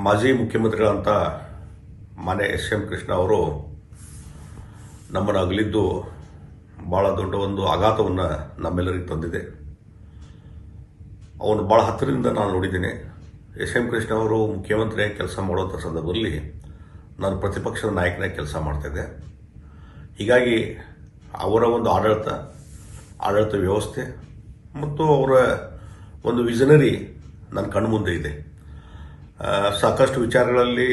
ಮಾಜಿ ಮುಖ್ಯಮಂತ್ರಿಗಳಂತ ಮಾನ್ಯ ಎಸ್.ಎಂ. ಕೃಷ್ಣ ಅವರು ನಮ್ಮನ್ನು ಅಗಲಿದ್ದು ಭಾಳ ದೊಡ್ಡ ಒಂದು ಆಘಾತವನ್ನು ನಮ್ಮೆಲ್ಲರಿಗೆ ತಂದಿದೆ. ಅವನು ಭಾಳ ಹತ್ತಿರದಿಂದ ನಾನು ನೋಡಿದ್ದೇನೆ. ಎಸ್.ಎಂ. ಕೃಷ್ಣ ಅವರು ಮುಖ್ಯಮಂತ್ರಿಯಾಗಿ ಕೆಲಸ ಮಾಡುವಂಥ ಸಂದರ್ಭದಲ್ಲಿ ನಾನು ಪ್ರತಿಪಕ್ಷದ ನಾಯಕನಾಗಿ ಕೆಲಸ ಮಾಡ್ತಾಯಿದ್ದೆ. ಹೀಗಾಗಿ ಅವರ ಒಂದು ಆಡಳಿತ ವ್ಯವಸ್ಥೆ ಮತ್ತು ಅವರ ಒಂದು ವಿಷನರಿ ನನ್ನ ಕಣ್ಣು ಮುಂದೆ ಇದೆ. ಸಾಕಷ್ಟು ವಿಚಾರಗಳಲ್ಲಿ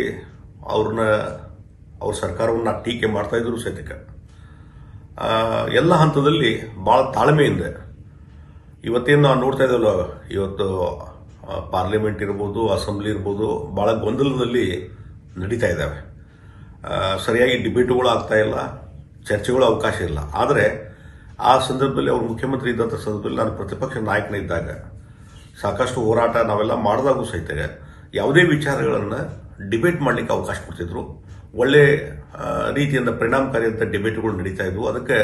ಅವ್ರ ಸರ್ಕಾರವನ್ನು ಟೀಕೆ ಮಾಡ್ತಾಯಿದ್ರು ಸಹಿತ ಎಲ್ಲ ಹಂತದಲ್ಲಿ ಭಾಳ ತಾಳ್ಮೆಯಿಂದ ಇವತ್ತೇನು ನಾವು ನೋಡ್ತಾ ಇದ್ದೇವಲ್ಲ, ಇವತ್ತು ಪಾರ್ಲಿಮೆಂಟ್ ಇರ್ಬೋದು, ಅಸೆಂಬ್ಲಿ ಇರ್ಬೋದು, ಭಾಳ ಗೊಂದಲದಲ್ಲಿ ನಡೀತಾ ಇದ್ದಾವೆ. ಸರಿಯಾಗಿ ಡಿಬೇಟುಗಳು ಆಗ್ತಾ ಇಲ್ಲ, ಚರ್ಚೆಗಳು ಅವಕಾಶ ಇಲ್ಲ. ಆದರೆ ಆ ಸಂದರ್ಭದಲ್ಲಿ ಅವರು ಮುಖ್ಯಮಂತ್ರಿ ಇದ್ದಂಥ ಸಂದರ್ಭದಲ್ಲಿ ನಾನು ಪ್ರತಿಪಕ್ಷ ನಾಯಕನಿದ್ದಾಗ ಸಾಕಷ್ಟು ಹೋರಾಟ ನಾವೆಲ್ಲ ಮಾಡಿದಾಗೂ ಸಹಿತ ಯಾವುದೇ ವಿಚಾರಗಳನ್ನು ಡಿಬೇಟ್ ಮಾಡಲಿಕ್ಕೆ ಅವಕಾಶ ಕೊಡ್ತಿದ್ರು. ಒಳ್ಳೆ ರೀತಿಯಿಂದ ಪರಿಣಾಮಕಾರಿಯಾದ ಡಿಬೇಟ್ಗಳು ನಡೀತಾ ಇದ್ವು. ಅದಕ್ಕೆ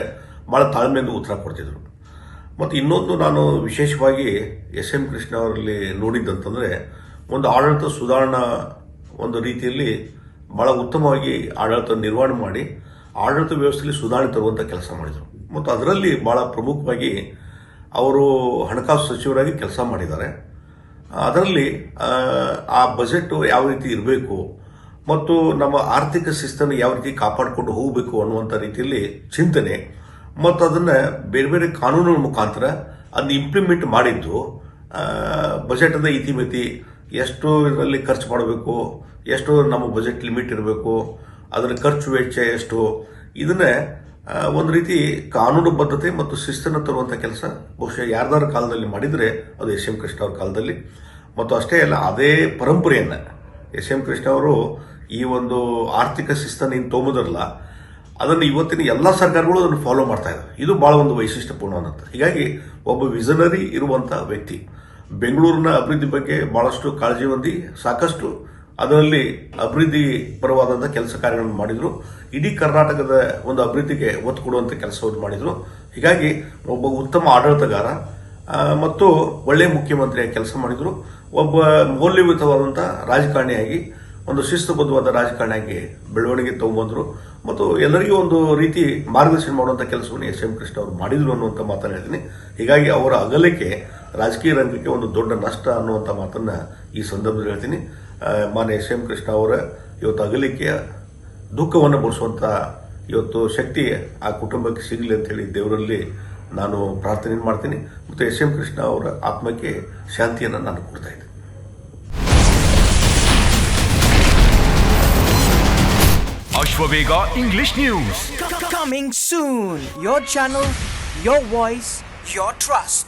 ಭಾಳ ತಾಳ್ಮೆಯಿಂದ ಉತ್ತರ ಕೊಡ್ತಿದ್ರು. ಮತ್ತು ಇನ್ನೊಂದು ನಾನು ವಿಶೇಷವಾಗಿ ಎಸ್.ಎಂ. ಕೃಷ್ಣ ಅವರಲ್ಲಿ ನೋಡಿದ್ದಂತಂದರೆ ಒಂದು ಆಡಳಿತ ಸುಧಾರಣಾ ಒಂದು ರೀತಿಯಲ್ಲಿ ಭಾಳ ಉತ್ತಮವಾಗಿ ಆಡಳಿತ ನಿರ್ವಹಣೆ ಮಾಡಿ ಆಡಳಿತ ವ್ಯವಸ್ಥೆಯಲ್ಲಿ ಸುಧಾರಣೆ ತರುವಂಥ ಕೆಲಸ ಮಾಡಿದರು. ಮತ್ತು ಅದರಲ್ಲಿ ಭಾಳ ಪ್ರಮುಖವಾಗಿ ಅವರು ಹಣಕಾಸು ಸಚಿವರಾಗಿ ಕೆಲಸ ಮಾಡಿದ್ದಾರೆ. ಅದರಲ್ಲಿ ಆ ಬಜೆಟ್ ಯಾವ ರೀತಿ ಇರಬೇಕು ಮತ್ತು ನಮ್ಮ ಆರ್ಥಿಕ ಶಿಸ್ತನ್ನು ಯಾವ ರೀತಿ ಕಾಪಾಡಿಕೊಂಡು ಹೋಗಬೇಕು ಅನ್ನುವಂಥ ರೀತಿಯಲ್ಲಿ ಚಿಂತನೆ ಮತ್ತು ಅದನ್ನು ಬೇರೆ ಬೇರೆ ಕಾನೂನುಗಳ ಮುಖಾಂತರ ಅದನ್ನ ಇಂಪ್ಲಿಮೆಂಟ್ ಮಾಡಿದ್ದು. ಬಜೆಟದ ಇತಿಮಿತಿ ಎಷ್ಟು ಇದರಲ್ಲಿ ಖರ್ಚು ಮಾಡಬೇಕು, ಎಷ್ಟು ನಮ್ಮ ಬಜೆಟ್ ಲಿಮಿಟ್ ಇರಬೇಕು, ಅದರ ಖರ್ಚು ವೆಚ್ಚ ಎಷ್ಟು, ಇದನ್ನೇ ಒಂದು ರೀತಿ ಕಾನೂನುಬದ್ಧತೆ ಮತ್ತು ಶಿಸ್ತನ್ನು ತರುವಂಥ ಕೆಲಸ ಬಹುಶಃ ಯಾರ್ದಾರ ಕಾಲದಲ್ಲಿ ಮಾಡಿದರೆ ಅದು ಎಸ್.ಎಂ. ಕೃಷ್ಣ ಅವ್ರ ಕಾಲದಲ್ಲಿ. ಮತ್ತು ಅಷ್ಟೇ ಅಲ್ಲ, ಅದೇ ಪರಂಪರೆಯನ್ನು ಎಸ್.ಎಂ. ಕೃಷ್ಣ ಅವರು ಈ ಒಂದು ಆರ್ಥಿಕ ಶಿಸ್ತನ್ನು ಏನು ತೊಗೊಂಬುದಿರಲ್ಲ, ಅದನ್ನು ಇವತ್ತಿನ ಎಲ್ಲ ಸರ್ಕಾರಗಳು ಅದನ್ನು ಫಾಲೋ ಮಾಡ್ತಾ ಇದ್ದಾರೆ. ಇದು ಭಾಳ ಒಂದು ವೈಶಿಷ್ಟ್ಯಪೂರ್ಣವಾದಂಥ. ಹೀಗಾಗಿ ಒಬ್ಬ ವಿಷನರಿ ಇರುವಂಥ ವ್ಯಕ್ತಿ. ಬೆಂಗಳೂರಿನ ಅಭಿವೃದ್ಧಿ ಬಗ್ಗೆ ಭಾಳಷ್ಟು ಕಾಳಜಿ ಹೊಂದಿ ಸಾಕಷ್ಟು ಅದರಲ್ಲಿ ಅಭಿವೃದ್ಧಿ ಪರವಾದಂಥ ಕೆಲಸ ಕಾರ್ಯಗಳನ್ನು ಮಾಡಿದರು. ಇಡೀ ಕರ್ನಾಟಕದ ಒಂದು ಅಭಿವೃದ್ಧಿಗೆ ಒತ್ತು ಕೊಡುವಂಥ ಕೆಲಸವನ್ನು ಮಾಡಿದರು. ಹೀಗಾಗಿ ಒಬ್ಬ ಉತ್ತಮ ಆಡಳಿತಗಾರ ಮತ್ತು ಒಳ್ಳೆಯ ಮುಖ್ಯಮಂತ್ರಿಯಾಗಿ ಕೆಲಸ ಮಾಡಿದರು. ಒಬ್ಬ ಮೌಲ್ಯಯುತವಾದಂಥ ರಾಜಕಾರಣಿಯಾಗಿ, ಒಂದು ಶಿಸ್ತುಬದ್ಧವಾದ ರಾಜಕಾರಣಿಯಾಗಿ ಬೆಳವಣಿಗೆ ತಗೊಂಡ್ಬಂದರು ಮತ್ತು ಎಲ್ಲರಿಗೂ ಒಂದು ರೀತಿ ಮಾರ್ಗದರ್ಶನ ಮಾಡುವಂಥ ಕೆಲಸವನ್ನು ಎಸ್.ಎಂ. ಕೃಷ್ಣ ಅವರು ಮಾಡಿದರು ಅನ್ನುವಂಥ ಮಾತನ್ನು ಹೇಳ್ತೀನಿ. ಹೀಗಾಗಿ ಅವರ ಅಗಲಿಕೆ ರಾಜಕೀಯ ರಂಗಕ್ಕೆ ಒಂದು ದೊಡ್ಡ ನಷ್ಟ ಅನ್ನುವಂಥ ಮಾತನ್ನು ಈ ಸಂದರ್ಭದಲ್ಲಿ ಹೇಳ್ತೀನಿ. ಮಾನ್ಯ ಎಸ್.ಎಂ. ಕೃಷ್ಣ ಅವರ ಇವತ್ತು ಅಗಲಿಕೆಯ ದುಃಖವನ್ನು ಭರಿಸುವಂಥ ಇವತ್ತು ಶಕ್ತಿ ಆ ಕುಟುಂಬಕ್ಕೆ ಸಿಗಲಿ ಅಂತೇಳಿ ದೇವರಲ್ಲಿ ನಾನು ಪ್ರಾರ್ಥನೆ ಮಾಡ್ತೀನಿ. ಮತ್ತು ಎಸ್.ಎಂ. ಕೃಷ್ಣ ಅವರ ಆತ್ಮಕ್ಕೆ ಶಾಂತಿಯನ್ನು ನಾನು ಕೊಡ್ತಾ ಇದ್ದೀನಿ. Ashwavega English News. Coming soon. Your channel, your voice, your trust.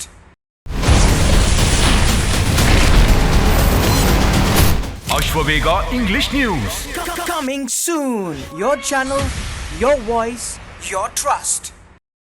Ashwavega English News. Coming soon. Your channel, your voice, your trust.